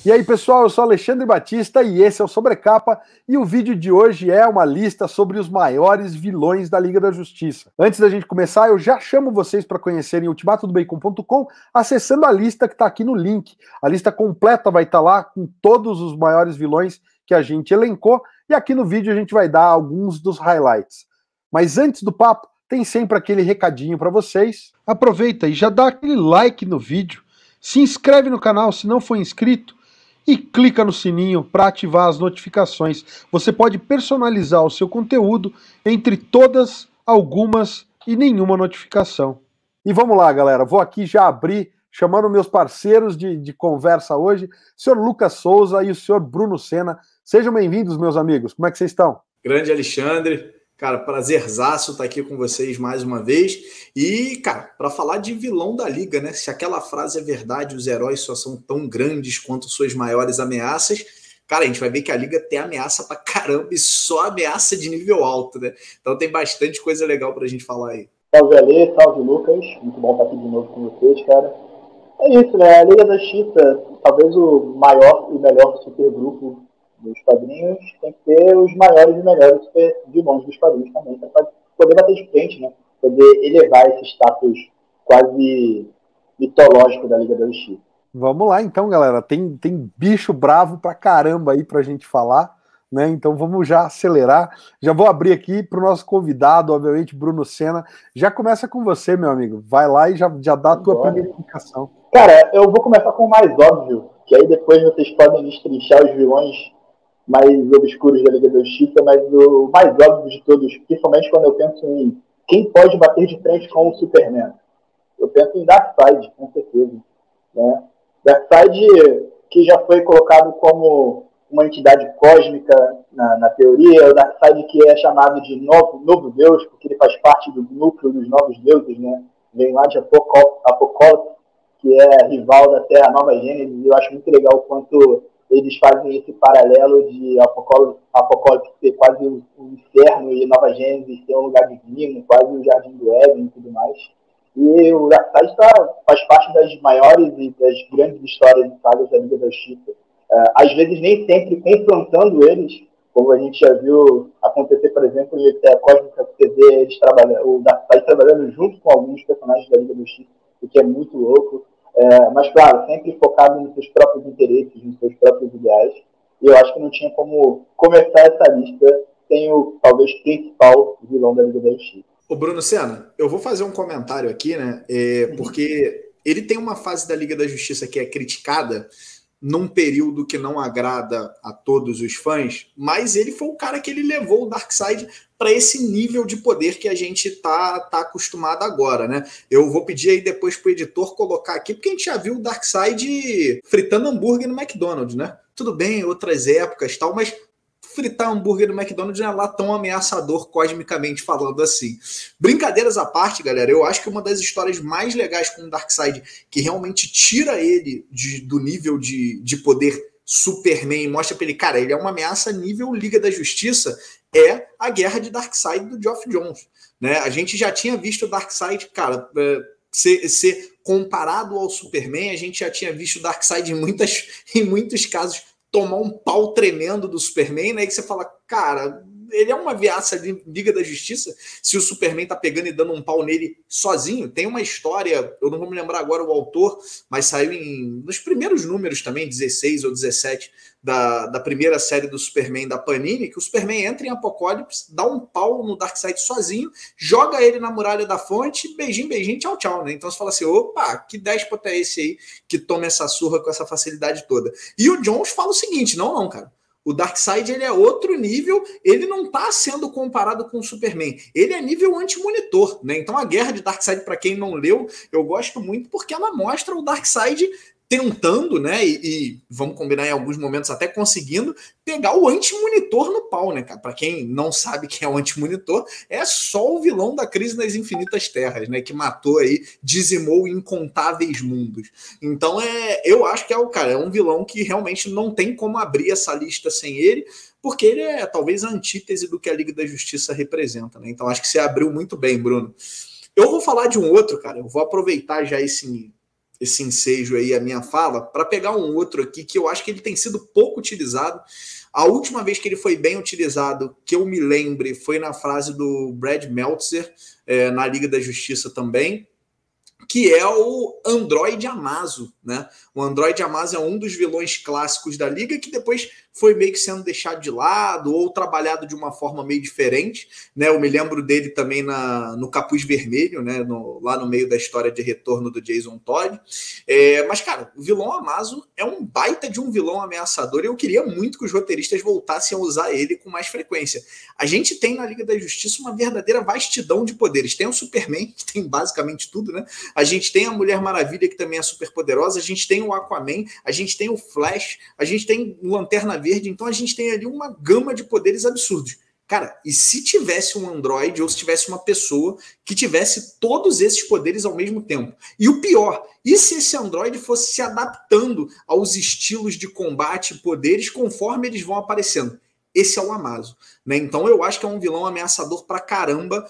E aí, pessoal, eu sou Alexandre Batista e esse é o Sobrecapa, e o vídeo de hoje é uma lista sobre os maiores vilões da Liga da Justiça. Antes da gente começar, eu já chamo vocês para conhecerem ultimatodobacon.com acessando a lista que está aqui no link. A lista completa vai estar lá com todos os maiores vilões que a gente elencou, e aqui no vídeo a gente vai dar alguns dos highlights. Mas antes do papo, tem sempre aquele recadinho para vocês. Aproveita e já dá aquele like no vídeo, se inscreve no canal se não for inscrito, e clica no sininho para ativar as notificações. Você pode personalizar o seu conteúdo entre todas, algumas e nenhuma notificação. E vamos lá, galera. Vou aqui já abrir, chamando meus parceiros de conversa hoje, o senhor Lucas Souza e o senhor Bruno Senna. Sejam bem-vindos, meus amigos. Como é que vocês estão? Grande Alexandre. Cara, prazerzaço estar aqui com vocês mais uma vez. E, cara, para falar de vilão da Liga, né? Se aquela frase é verdade, os heróis só são tão grandes quanto suas maiores ameaças. Cara, a gente vai ver que a Liga tem ameaça pra caramba e só ameaça de nível alto, né? Então tem bastante coisa legal pra gente falar aí. Salve Ale, salve Lucas. Muito bom estar aqui de novo com vocês, cara. É isso, né? A Liga da Justiça, talvez o maior e melhor supergrupo dos quadrinhos, tem que ter os maiores e melhores vilões dos quadrinhos também, para poder bater de frente, né? Poder elevar esse status quase mitológico da Liga da Justiça. Vamos lá então, galera. Tem bicho bravo pra caramba aí pra gente falar, né? Então vamos já acelerar. Já vou abrir aqui pro nosso convidado, obviamente, Bruno Senna. Já começa com você, meu amigo. Vai lá e já dá a tua primeira indicação. Cara, eu vou começar com o mais óbvio, que aí depois vocês podem destrinchar os vilões mais obscuros da Liga da Justiça, mas o mais óbvio de todos, principalmente quando eu penso em quem pode bater de frente com o Superman. Eu penso em Darkseid, com certeza. Né? Darkseid, que já foi colocado como uma entidade cósmica na teoria, o Darkseid que é chamado de novo Deus, porque ele faz parte do núcleo dos novos deuses, né? Vem lá de Apocalipse, que é rival da Terra Nova Gênesis, e eu acho muito legal o quanto eles fazem esse paralelo de Apocalipse ser quase um inferno e Nova Gênesis ser um lugar divino, quase o Jardim do Éden e tudo mais. E o Darkseid faz parte das maiores e das grandes histórias e sagas da Liga da Justiça. Às vezes nem sempre confrontando eles, como a gente já viu acontecer, por exemplo, em Terra Cósmica, você vê o Darkseid trabalhando junto com alguns personagens da Liga da Justiça, o que é muito louco. Mas, claro, sempre focado nos seus próprios interesses, nos seus próprios ideais. E eu acho que não tinha como começar essa lista sem o, talvez, principal vilão da Liga da Justiça. Ô Bruno Senna, eu vou fazer um comentário aqui, né? Porque ele tem uma fase da Liga da Justiça que é criticada num período que não agrada a todos os fãs, mas ele foi o cara que ele levou o Darkseid para esse nível de poder que a gente tá acostumado agora, né? Eu vou pedir aí depois pro editor colocar aqui, porque a gente já viu o Darkseid fritando hambúrguer no McDonald's, né? Tudo bem, outras épocas e tal, mas fritar hambúrguer no McDonald's não é lá tão ameaçador cosmicamente falando assim. Brincadeiras à parte, galera, eu acho que uma das histórias mais legais com o Darkseid, que realmente tira ele do nível de poder Superman e mostra pra ele, cara, ele é uma ameaça nível Liga da Justiça, é a guerra de Darkseid do Geoff Johns, né? A gente já tinha visto o Darkseid, cara, ser comparado ao Superman, a gente já tinha visto o Darkseid em muitos casos tomar um pau tremendo do Superman, né? E que você fala, cara, ele é uma ameaça de Liga da Justiça se o Superman tá pegando e dando um pau nele sozinho. Tem uma história, eu não vou me lembrar agora o autor, mas saiu nos primeiros números também, 16 ou 17, da primeira série do Superman da Panini, que o Superman entra em Apocalipse, dá um pau no Darkseid sozinho, joga ele na Muralha da Fonte, beijinho, beijinho, tchau, tchau, né? Então você fala assim, opa, que déspota é esse aí que toma essa surra com essa facilidade toda? E o Johns fala o seguinte, não, cara, o Darkseid ele é outro nível, ele não está sendo comparado com o Superman, ele é nível anti-monitor, né? Então a guerra de Darkseid, para quem não leu, eu gosto muito porque ela mostra o Darkseid tentando, né, e vamos combinar em alguns momentos até conseguindo pegar o anti-monitor no pau, né, cara? Para quem não sabe quem é o anti-monitor, é só o vilão da Crise nas Infinitas Terras, né, que matou aí, dizimou incontáveis mundos. Então eu acho que é um vilão que realmente não tem como abrir essa lista sem ele, porque ele é talvez a antítese do que a Liga da Justiça representa, né? Então acho que você abriu muito bem, Bruno. Eu vou falar de um outro, cara, eu vou aproveitar já esse ensejo aí à minha fala para pegar um outro aqui que eu acho que ele tem sido pouco utilizado. A última vez que ele foi bem utilizado, que eu me lembre, foi na frase do Brad Meltzer, na Liga da Justiça também, que é o Android Amazo, né? O Android Amazo é um dos vilões clássicos da Liga que depois foi meio que sendo deixado de lado ou trabalhado de uma forma meio diferente, né? Eu me lembro dele também no Capuz Vermelho, né? Lá no meio da história de retorno do Jason Todd. Mas, cara, o vilão Amazo é um baita de um vilão ameaçador e eu queria muito que os roteiristas voltassem a usar ele com mais frequência. A gente tem na Liga da Justiça uma verdadeira vastidão de poderes. Tem o Superman, que tem basicamente tudo, né? A gente tem a Mulher Maravilha, que também é super poderosa, a gente tem o Aquaman, a gente tem o Flash, a gente tem o Lanterna Verde, então a gente tem ali uma gama de poderes absurdos. Cara, e se tivesse um androide ou se tivesse uma pessoa que tivesse todos esses poderes ao mesmo tempo? E o pior, e se esse androide fosse se adaptando aos estilos de combate e poderes conforme eles vão aparecendo? Esse é o Amazo, né? Então eu acho que é um vilão ameaçador pra caramba.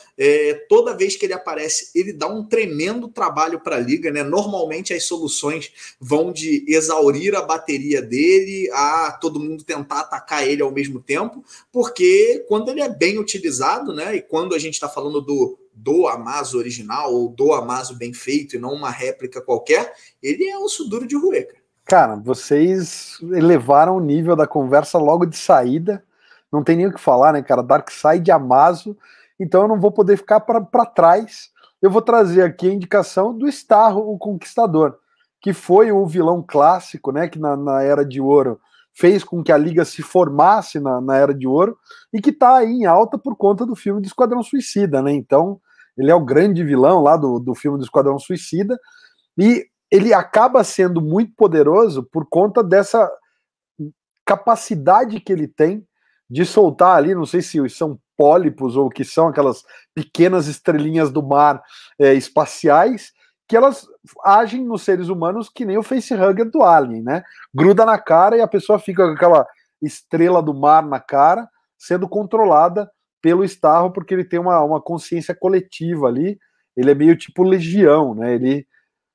Toda vez que ele aparece, ele dá um tremendo trabalho para a Liga, né? Normalmente as soluções vão de exaurir a bateria dele a todo mundo tentar atacar ele ao mesmo tempo, porque quando ele é bem utilizado, né? E quando a gente está falando do Amazo original ou do Amazo bem feito e não uma réplica qualquer, ele é osso duro de roer, cara. Cara, vocês elevaram o nível da conversa logo de saída. Não tem nem o que falar, né, cara? Darkseid Amazo. Então eu não vou poder ficar para trás. Eu vou trazer aqui a indicação do Starro, o Conquistador, que foi o vilão clássico, né, que na Era de Ouro fez com que a Liga se formasse na Era de Ouro e que está aí em alta por conta do filme do Esquadrão Suicida, né? Então ele é o grande vilão lá do filme do Esquadrão Suicida e ele acaba sendo muito poderoso por conta dessa capacidade que ele tem de soltar ali, não sei se são pólipos ou que são aquelas pequenas estrelinhas do mar espaciais, que elas agem nos seres humanos que nem o facehugger do Alien, né? Gruda na cara e a pessoa fica com aquela estrela do mar na cara, sendo controlada pelo Starro, porque ele tem uma consciência coletiva ali, ele é meio tipo Legião, né? Ele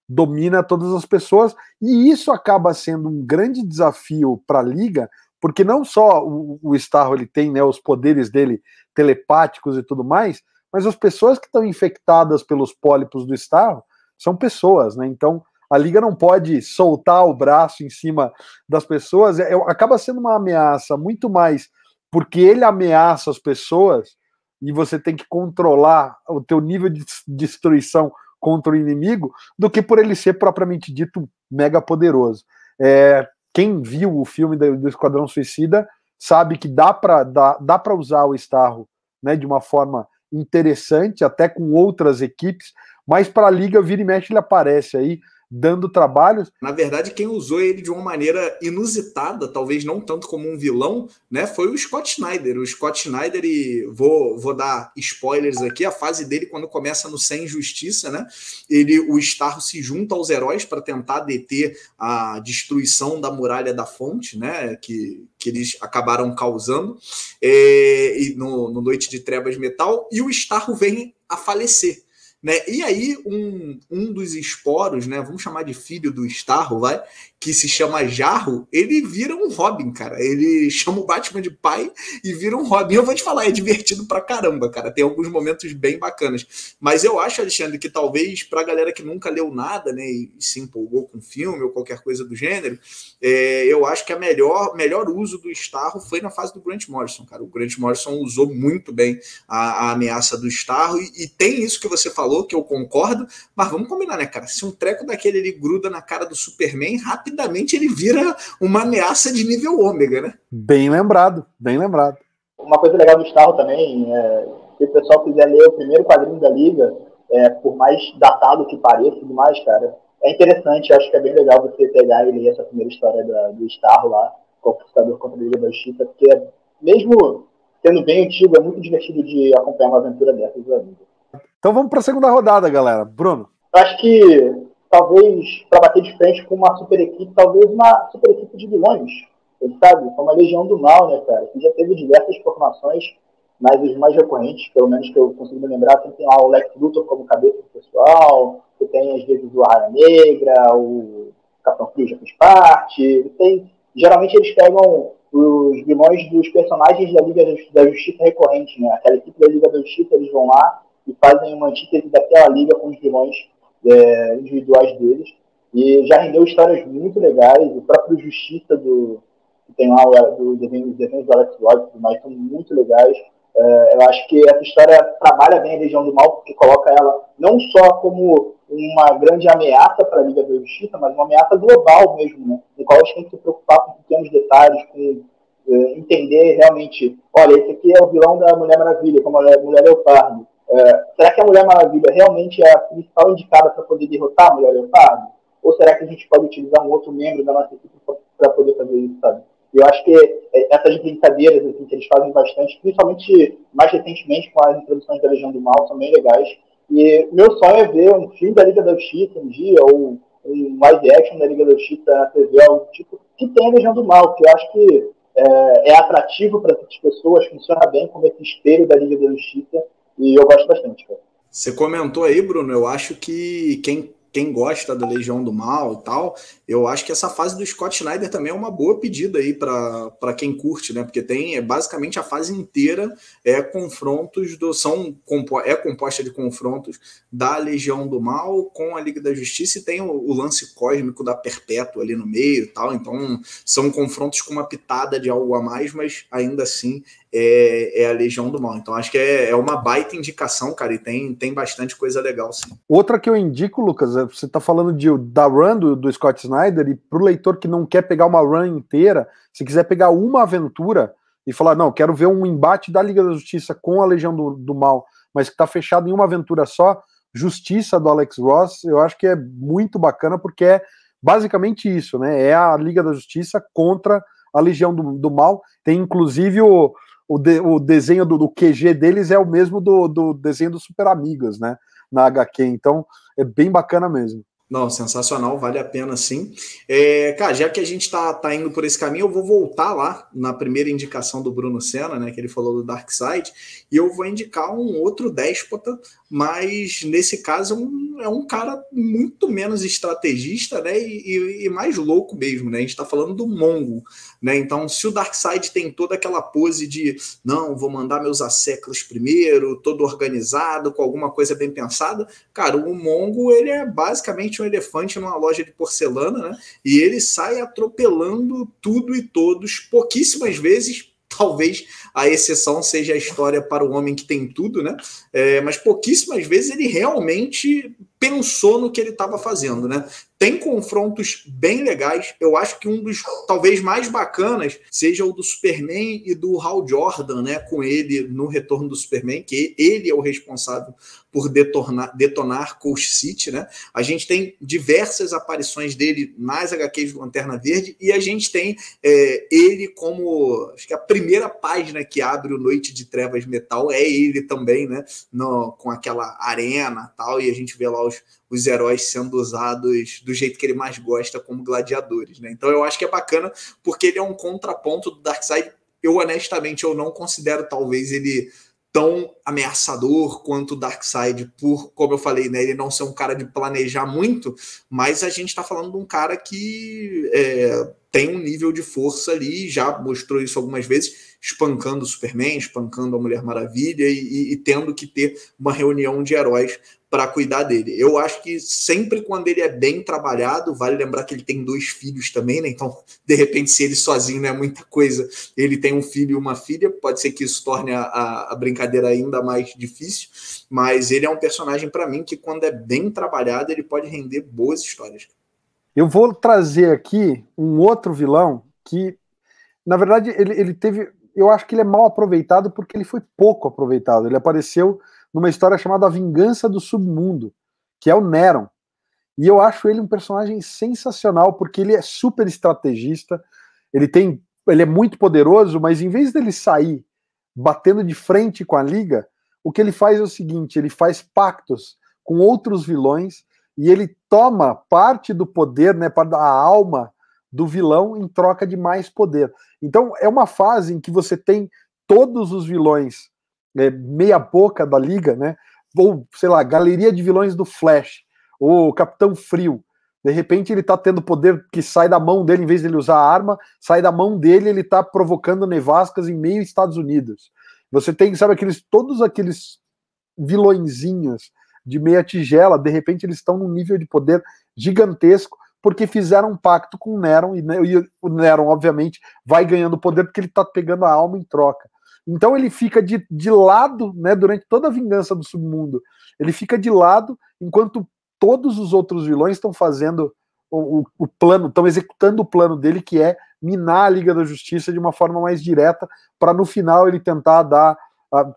domina todas as pessoas, e isso acaba sendo um grande desafio para a Liga, porque não só o Starro ele tem, né, os poderes dele telepáticos e tudo mais, mas as pessoas que estão infectadas pelos pólipos do Starro são pessoas, né? Então a Liga não pode soltar o braço em cima das pessoas, acaba sendo uma ameaça muito mais porque ele ameaça as pessoas e você tem que controlar o teu nível de destruição contra o inimigo, do que por ele ser propriamente dito mega poderoso. Quem viu o filme do Esquadrão Suicida sabe que dá para usar o Starro, né, de uma forma interessante, até com outras equipes, mas para a Liga vira e mexe ele aparece aí dando trabalhos. Na verdade, quem usou ele de uma maneira inusitada, talvez não tanto como um vilão, né, foi o Scott Snyder. O Scott Snyder, e vou dar spoilers aqui, a fase dele quando começa no Sem Justiça, né, o Starro se junta aos heróis para tentar deter a destruição da Muralha da Fonte, né, que eles acabaram causando, e no Noite de Trevas Metal, e o Starro vem a falecer. Né? E aí um dos esporos, né, vamos chamar de filho do Starro, que se chama Jarro, ele vira um Robin, cara. Ele chama o Batman de pai e vira um Robin. Eu vou te falar, é divertido pra caramba, cara. Tem alguns momentos bem bacanas. Mas eu acho, Alexandre, que talvez pra galera que nunca leu nada, né, e se empolgou com filme ou qualquer coisa do gênero, eu acho que melhor uso do Starro foi na fase do Grant Morrison, cara. O Grant Morrison usou muito bem a ameaça do Starro e tem isso que você falou, que eu concordo, mas vamos combinar, né, cara? Se um treco daquele ele gruda na cara do Superman, rapidamente ele vira uma ameaça de nível ômega, né? Bem lembrado, bem lembrado. Uma coisa legal do Starro também, se o pessoal quiser ler o primeiro quadrinho da Liga, por mais datado que pareça e tudo mais, cara, é interessante, acho que é bem legal você pegar e ler essa primeira história do Starro lá, Conquistador contra a Liga da Justiça, porque mesmo sendo bem antigo, é muito divertido de acompanhar uma aventura dessas da Liga. Então vamos para a segunda rodada, galera. Bruno? Eu acho que talvez para bater de frente com uma super equipe, talvez uma super equipe de vilões, sabe? Como a Legião do Mal, né, cara? Que já teve diversas formações mas os mais recorrentes, pelo menos que eu consigo me lembrar, tem lá o Lex Luthor como cabeça do pessoal, você tem às vezes o Arra Negra, o Capitão Frio já fez parte, geralmente eles pegam os vilões dos personagens da Liga da Justiça recorrente, né? Aquela equipe da Liga da Justiça, eles vão lá e fazem uma antítese daquela liga com os vilões individuais deles, e já rendeu histórias muito legais. O próprio Justiça que tem lá os desenhos do Alex Ross, mas são muito legais. Eu acho que essa história trabalha bem a Legião do Mal, porque coloca ela não só como uma grande ameaça para a Liga da Justiça, mas uma ameaça global mesmo, né? No qual a gente tem que se preocupar com pequenos detalhes, com entender realmente, olha, esse aqui é o vilão da Mulher Maravilha, como a Mulher Leopardo. Será que a Mulher Maravilha realmente é a principal indicada para poder derrotar a Mulher Leopardo? Ou será que a gente pode utilizar um outro membro da nossa equipe para poder fazer isso, sabe? Eu acho que essas brincadeiras assim, que eles fazem bastante, principalmente mais recentemente com as introduções da Legião do Mal, são bem legais. E meu sonho é ver um filme da Liga da Justiça um dia, ou um live action da Liga da Justiça na TV, algo tipo, que tem a Legião do Mal, que eu acho que é atrativo para essas pessoas, funciona bem como esse espelho da Liga da Justiça, e eu gosto bastante, cara. Você comentou aí, Bruno, eu acho que quem gosta da Legião do Mal e tal, eu acho que essa fase do Scott Snyder também é uma boa pedida aí para quem curte, né? Porque tem basicamente a fase inteira confrontos é composta de confrontos da Legião do Mal com a Liga da Justiça, e tem o lance cósmico da Perpétua ali no meio e tal. Então são confrontos com uma pitada de algo a mais, mas ainda assim é a Legião do Mal. Então acho que é uma baita indicação, cara, e tem bastante coisa legal, sim. Outra que eu indico, Lucas, você tá falando da run do Scott Snyder, e pro leitor que não quer pegar uma run inteira, se quiser pegar uma aventura e falar, não, quero ver um embate da Liga da Justiça com a Legião do Mal, mas que tá fechado em uma aventura só, Justiça do Alex Ross, eu acho que é muito bacana, porque é basicamente isso, né? É a Liga da Justiça contra a Legião do Mal. Tem inclusive o desenho do QG deles é o mesmo do desenho dos Super Amigos, né? Na HQ, então é bem bacana mesmo. Não, sensacional, vale a pena sim. Cara, já que a gente tá indo por esse caminho, eu vou voltar lá na primeira indicação do Bruno Senna, né, que ele falou do Darkseid, e eu vou indicar um outro déspota, mas nesse caso é um cara muito menos estrategista, né, e mais louco mesmo, né, a gente tá falando do Mongo, né, então se o Darkseid tem toda aquela pose de, não, vou mandar meus asseclas primeiro, todo organizado, com alguma coisa bem pensada, cara, o Mongo, ele é basicamente um elefante numa loja de porcelana, né? E ele sai atropelando tudo e todos, pouquíssimas vezes, talvez a exceção seja a história para o homem que tem tudo, né? Mas pouquíssimas vezes ele realmente pensou no que ele estava fazendo, né? Tem confrontos bem legais. Eu acho que um dos talvez mais bacanas seja o do Superman e do Hal Jordan, né? Com ele no Retorno do Superman, que ele é o responsável por detonar Coast City, né? A gente tem diversas aparições dele nas HQs do Lanterna Verde, e a gente tem ele como, acho que a primeira página que abre o Noite de Trevas Metal é ele também, né? Com aquela arena e tal, e a gente vê lá os heróis sendo usados do jeito que ele mais gosta, como gladiadores, né? Então eu acho que é bacana, porque ele é um contraponto do Darkseid. Eu, honestamente, eu não considero talvez ele tão ameaçador quanto o Darkseid, como eu falei, né, ele não ser um cara de planejar muito, mas a gente está falando de um cara que tem um nível de força ali, já mostrou isso algumas vezes, espancando o Superman, espancando a Mulher Maravilha e tendo que ter uma reunião de heróis para cuidar dele. Eu acho que sempre quando ele é bem trabalhado, vale lembrar que ele tem 2 filhos também, né? Então, de repente, se ele sozinho não é muita coisa, ele tem um filho e uma filha, pode ser que isso torne a brincadeira ainda mais difícil, mas ele é um personagem, para mim, que quando é bem trabalhado, ele pode render boas histórias. Eu vou trazer aqui um outro vilão que, na verdade, ele teve... Eu acho que ele é mal aproveitado porque ele foi pouco aproveitado. Ele apareceu numa história chamada A Vingança do Submundo, que é o Neron. E eu acho ele um personagem sensacional, porque ele é super estrategista, ele é muito poderoso, mas em vez dele sair batendo de frente com a Liga, o que ele faz é o seguinte, ele faz pactos com outros vilões, e ele toma parte do poder, né, para a alma do vilão em troca de mais poder. Então é uma fase em que você tem todos os vilões meia boca da liga, né? Ou, sei lá, galeria de vilões do Flash, ou Capitão Frio. De repente ele tá tendo poder que sai da mão dele, em vez de ele usar a arma, sai da mão dele, ele tá provocando nevascas em meio Estados Unidos. Você tem, sabe, todos aqueles vilõezinhos de meia tigela, de repente eles estão num nível de poder gigantesco, porque fizeram um pacto com o Neron, e o Neron, obviamente, vai ganhando poder porque ele tá pegando a alma em troca. Então ele fica de lado, né, durante toda a vingança do submundo. Ele fica de lado, enquanto todos os outros vilões estão fazendo o plano, estão executando o plano dele, que é minar a Liga da Justiça de uma forma mais direta, para no final ele tentar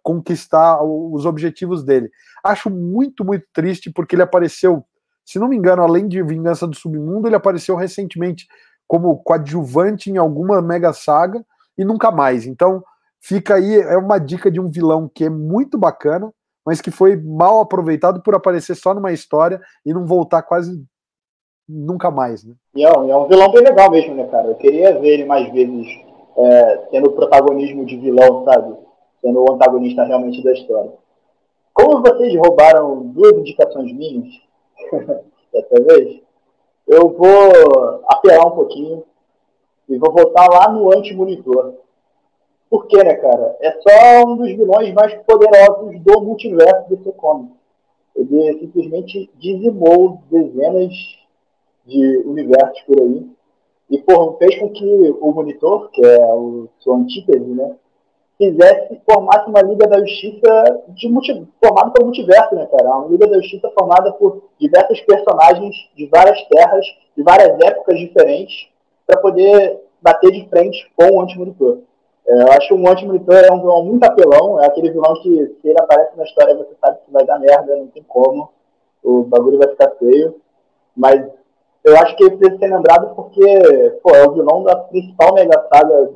conquistar os objetivos dele. Acho muito, muito triste, porque ele apareceu, se não me engano, além de Vingança do Submundo, ele apareceu recentemente como coadjuvante em alguma mega saga e nunca mais. Então fica aí, é uma dica de um vilão que é muito bacana, mas que foi mal aproveitado por aparecer só numa história e não voltar quase nunca mais, né? E é um vilão bem legal mesmo, né, cara? Eu queria ver ele mais vezes tendo protagonismo de vilão, sabe? Sendo o antagonista realmente da história. Como vocês roubaram 2 indicações minhas, dessa vez, eu vou apelar um pouquinho e vou voltar lá no Anti-Monitor. Por quê, né, cara? É só um dos vilões mais poderosos do multiverso DC Comics. Ele simplesmente dizimou dezenas de universos por aí e fez com que o Monitor, que é o sua antítese, né, formasse uma Liga da Justiça formada pelo multiverso, né, cara? Uma Liga da Justiça formada por diversos personagens de várias terras, de várias épocas diferentes, para poder bater de frente com o Anti-Monitor. Eu acho que o Anti-Monitor é um vilão muito apelão, é aquele vilão que, se ele aparece na história, você sabe que vai dar merda, não tem como, o bagulho vai ficar feio, mas eu acho que ele precisa ser lembrado porque, é o vilão da principal mega saga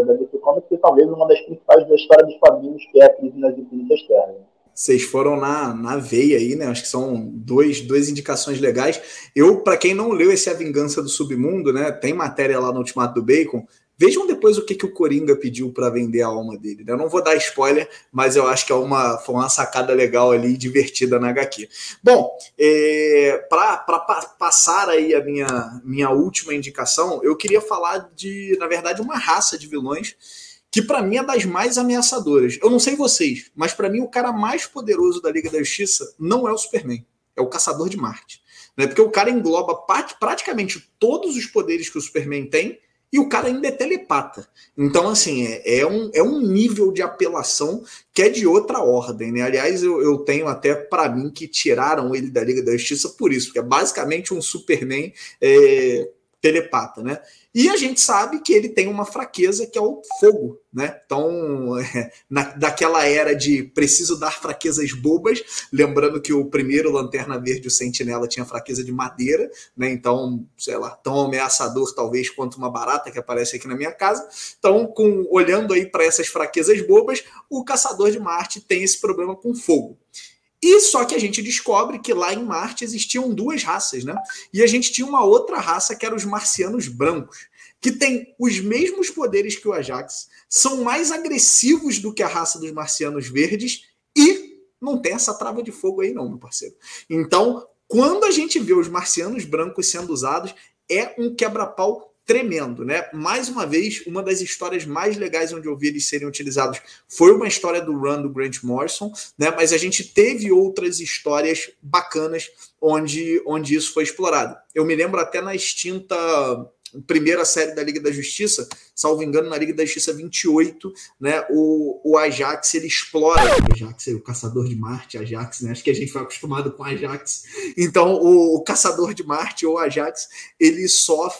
da DC Comics e talvez uma das principais da história dos quadrinhos, que é a Crise nas Infinitas Terras. Vocês foram na veia aí, né? Acho que são duas indicações legais. Para quem não leu esse A Vingança do Submundo, né? Tem matéria lá no Ultimato do Bacon. Vejam depois o que o Coringa pediu para vender a alma dele. Eu não vou dar spoiler, mas eu acho que foi uma sacada legal ali, divertida na HQ. Bom, para passar aí a minha última indicação, eu queria falar na verdade, uma raça de vilões que para mim é das mais ameaçadoras. Eu não sei vocês, mas para mim o cara mais poderoso da Liga da Justiça não é o Superman, é o Caçador de Marte. Né? Porque o cara engloba praticamente todos os poderes que o Superman tem, e o cara ainda é telepata. Então, assim, é um nível de apelação que é de outra ordem, né? Aliás, eu tenho até para mim que tiraram ele da Liga da Justiça por isso, porque é basicamente um Superman telepata, né? E a gente sabe que ele tem uma fraqueza que é o fogo, né? Então, daquela era de preciso dar fraquezas bobas, lembrando que o primeiro Lanterna Verde, o Sentinela, tinha fraqueza de madeira, né? Então, sei lá, tão ameaçador talvez quanto uma barata que aparece aqui na minha casa. Então, olhando aí para essas fraquezas bobas, o Caçador de Marte tem esse problema com fogo. E só que a gente descobre que lá em Marte existiam 2 raças, né? E a gente tinha uma outra raça que era os marcianos brancos, que tem os mesmos poderes que o Ajax, são mais agressivos do que a raça dos marcianos verdes e não tem essa trava de fogo aí não, meu parceiro. Então, quando a gente vê os marcianos brancos sendo usados, é um quebra-pau tremendo, né? Mais uma vez, uma das histórias mais legais onde eu vi eles serem utilizados foi uma história do run do Grant Morrison, né? Mas a gente teve outras histórias bacanas onde isso foi explorado. Eu me lembro até na extinta primeira série da Liga da Justiça, salvo engano, na Liga da Justiça 28, né, o Ajax, ele explora o Ajax, o Caçador de Marte, Ajax, né, acho que a gente foi acostumado com Ajax, então o Caçador de Marte, ou Ajax, ele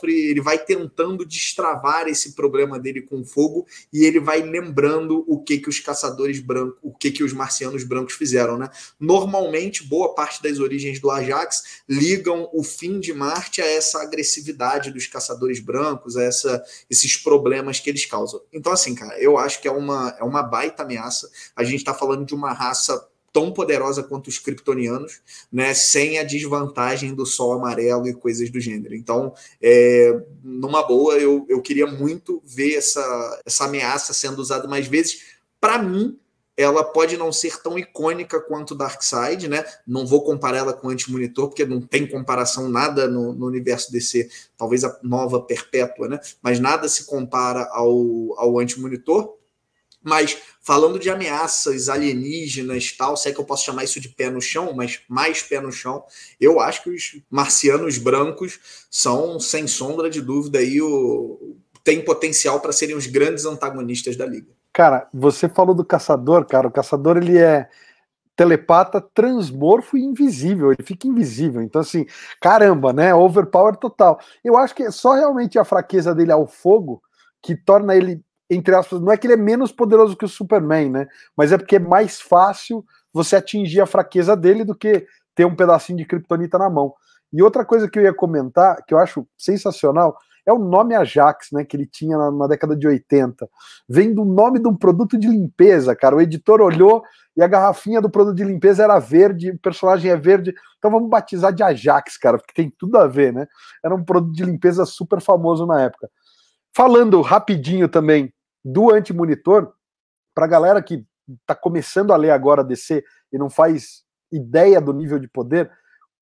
ele vai tentando destravar esse problema dele com fogo, e ele vai lembrando o que os caçadores brancos, o que os marcianos brancos fizeram, né. Normalmente, boa parte das origens do Ajax ligam o fim de Marte a essa agressividade dos caçadores brancos, a esses problemas que eles causam. Então, assim, cara, eu acho que é uma baita ameaça. A gente tá falando de uma raça tão poderosa quanto os kryptonianos, né, sem a desvantagem do sol amarelo e coisas do gênero. Então, numa boa, eu queria muito ver essa ameaça sendo usada mais vezes. Para mim, ela pode não ser tão icônica quanto Darkseid, né? Não vou comparar ela com Anti-Monitor, porque não tem comparação nada no universo DC, talvez a nova Perpétua, né? Mas nada se compara ao Anti-Monitor. Mas falando de ameaças alienígenas, tal, sei que eu posso chamar isso de pé no chão, mas mais pé no chão, eu acho que os marcianos brancos são, sem sombra de dúvida, aí tem potencial para serem os grandes antagonistas da Liga. Cara, você falou do Caçador, cara. O Caçador, ele é telepata, transmorfo e invisível. Ele fica invisível. Então, assim, caramba, né? Overpower total. Eu acho que só realmente a fraqueza dele ao fogo que torna ele, entre aspas, não é que ele é menos poderoso que o Superman, né? Mas é porque é mais fácil você atingir a fraqueza dele do que ter um pedacinho de kryptonita na mão. E outra coisa que eu ia comentar, que eu acho sensacional, é o nome Ajax, né, que ele tinha na década de 80. Vem do nome de um produto de limpeza, cara. O editor olhou e a garrafinha do produto de limpeza era verde, o personagem é verde, então vamos batizar de Ajax, cara, porque tem tudo a ver, né? Era um produto de limpeza super famoso na época. Falando rapidinho também do Anti-Monitor, pra galera que tá começando a ler agora DC e não faz ideia do nível de poder,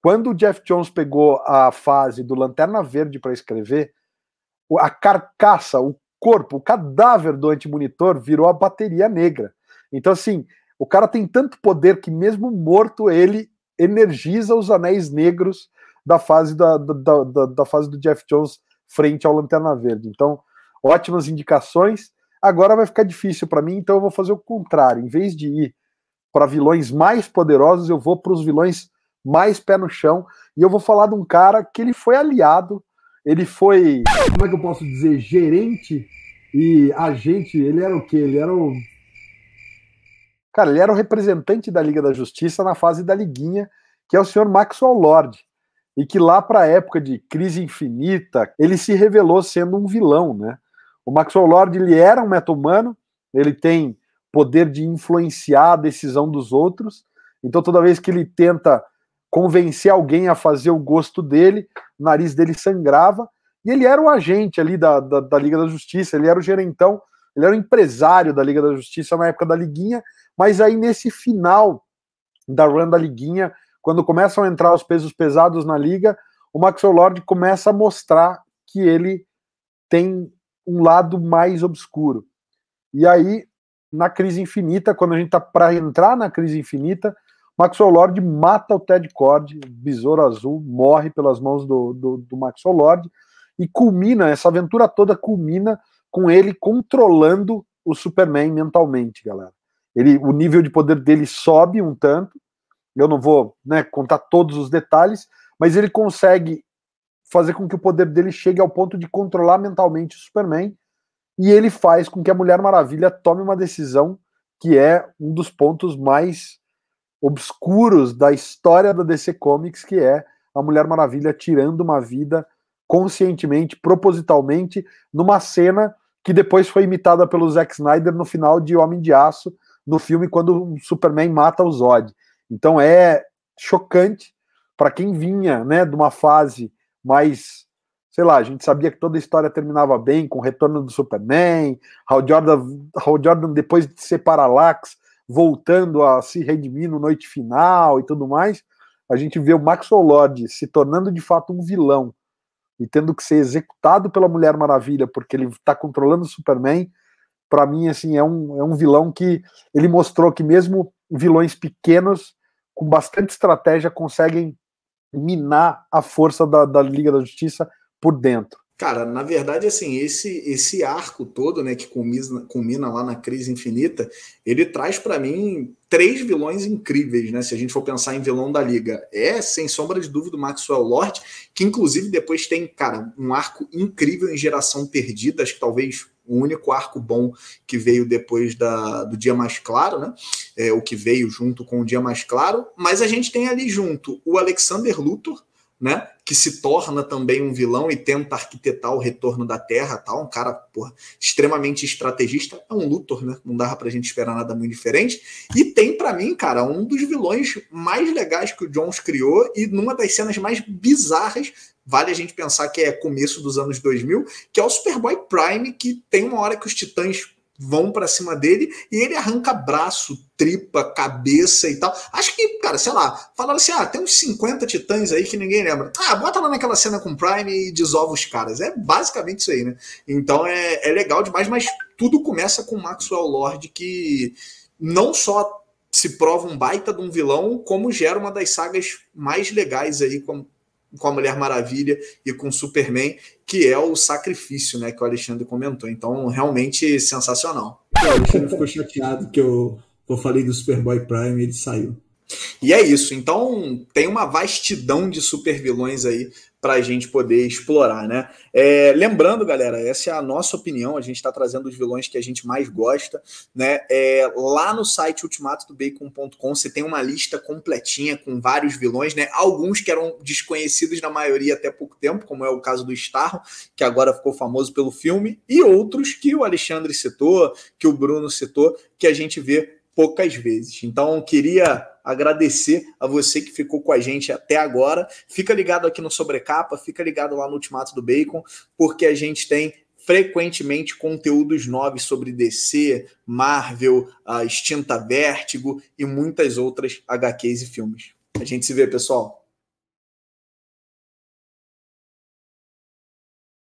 quando o Jeff Jones pegou a fase do Lanterna Verde para escrever, a carcaça, o corpo, o cadáver do Anti-Monitor virou a bateria negra. Então, assim, o cara tem tanto poder que mesmo morto ele energiza os anéis negros da fase da fase do Jeff Jones frente ao Lanterna Verde. Então, ótimas indicações. Agora vai ficar difícil para mim, então eu vou fazer o contrário. Em vez de ir para vilões mais poderosos, eu vou para os vilões mais pé no chão, e eu vou falar de um cara que ele foi aliado, ele foi, como é que eu posso dizer, gerente e agente, ele era o quê? Ele era o... Cara, ele era o representante da Liga da Justiça na fase da Liguinha, que é o senhor Maxwell Lord, e que lá para a época de Crise Infinita, ele se revelou sendo um vilão, né? O Maxwell Lord, ele era um meta-humano, ele tem poder de influenciar a decisão dos outros, então toda vez que ele tenta convencer alguém a fazer o gosto dele, o nariz dele sangrava, e ele era o agente ali da Liga da Justiça, ele era o gerentão, ele era o empresário da Liga da Justiça na época da Liguinha, mas aí nesse final da run da Liguinha, quando começam a entrar os pesos pesados na Liga, o Maxwell Lord começa a mostrar que ele tem um lado mais obscuro. E aí, na Crise Infinita, quando a gente tá para entrar na Crise Infinita, Maxwell Lord mata o Ted Kord, Besouro Azul, morre pelas mãos do Maxwell Lord, e culmina, essa aventura toda culmina com ele controlando o Superman mentalmente, galera. O nível de poder dele sobe um tanto, eu não vou, né, contar todos os detalhes, mas ele consegue fazer com que o poder dele chegue ao ponto de controlar mentalmente o Superman, e ele faz com que a Mulher Maravilha tome uma decisão que é um dos pontos mais obscuros da história da DC Comics, que é a Mulher Maravilha tirando uma vida conscientemente, propositalmente, numa cena que depois foi imitada pelo Zack Snyder no final de Homem de Aço, no filme quando o Superman mata o Zod. Então é chocante para quem vinha, né, de uma fase mais, sei lá, a gente sabia que toda a história terminava bem com o retorno do Superman, Hal Jordan depois de ser Parallax voltando a se redimir no Noite Final e tudo mais, a gente vê o Maxwell Lord se tornando de fato um vilão e tendo que ser executado pela Mulher Maravilha porque ele está controlando o Superman. Para mim, assim, é um vilão que ele mostrou que mesmo vilões pequenos, com bastante estratégia, conseguem minar a força da Liga da Justiça por dentro. Cara, na verdade, assim, esse arco todo, né, que culmina lá na Crise Infinita, ele traz para mim 3 vilões incríveis, né, se a gente for pensar em vilão da Liga. É, sem sombra de dúvida, o Maxwell Lord, que inclusive depois tem, cara, um arco incrível em Geração Perdida, acho que talvez o único arco bom que veio depois do Dia Mais Claro, né, o que veio junto com o Dia Mais Claro, mas a gente tem ali junto o Alexander Luthor, né, que se torna também um vilão e tenta arquitetar o retorno da Terra, tal, um cara, porra, extremamente estrategista, é um Luthor, né, não dava pra gente esperar nada muito diferente, e tem pra mim, cara, um dos vilões mais legais que o Jones criou e numa das cenas mais bizarras, vale a gente pensar que é começo dos anos 2000, que é o Superboy Prime, que tem uma hora que os Titãs vão pra cima dele e ele arranca braço, tripa, cabeça e tal. Acho que, cara, sei lá, falaram assim, tem uns 50 titãs aí que ninguém lembra. Bota lá naquela cena com o Prime e desova os caras. É basicamente isso aí, né? Então é legal demais, mas tudo começa com o Maxwell Lord, que não só se prova um baita de um vilão, como gera uma das sagas mais legais aí com a Mulher Maravilha e com o Superman, que é o Sacrifício, né, que o Alexandre comentou. Então, realmente sensacional. O Alexandre ficou chateado que eu falei do Superboy Prime e ele saiu. E é isso. Então, tem uma vastidão de super vilões aí para a gente poder explorar, né? Lembrando, galera, essa é a nossa opinião, a gente está trazendo os vilões que a gente mais gosta, né? Lá no site ultimatodobacon.com você tem uma lista completinha com vários vilões, né? Alguns que eram desconhecidos na maioria até pouco tempo, como é o caso do Starro, que agora ficou famoso pelo filme, e outros que o Alexandre citou, que o Bruno citou, que a gente vê poucas vezes. Então, queria agradecer a você que ficou com a gente até agora. Fica ligado aqui no Sobrecapa, fica ligado lá no Ultimato do Bacon, porque a gente tem frequentemente conteúdos novos sobre DC, Marvel, a extinta Vértigo e muitas outras HQs e filmes. A gente se vê, pessoal.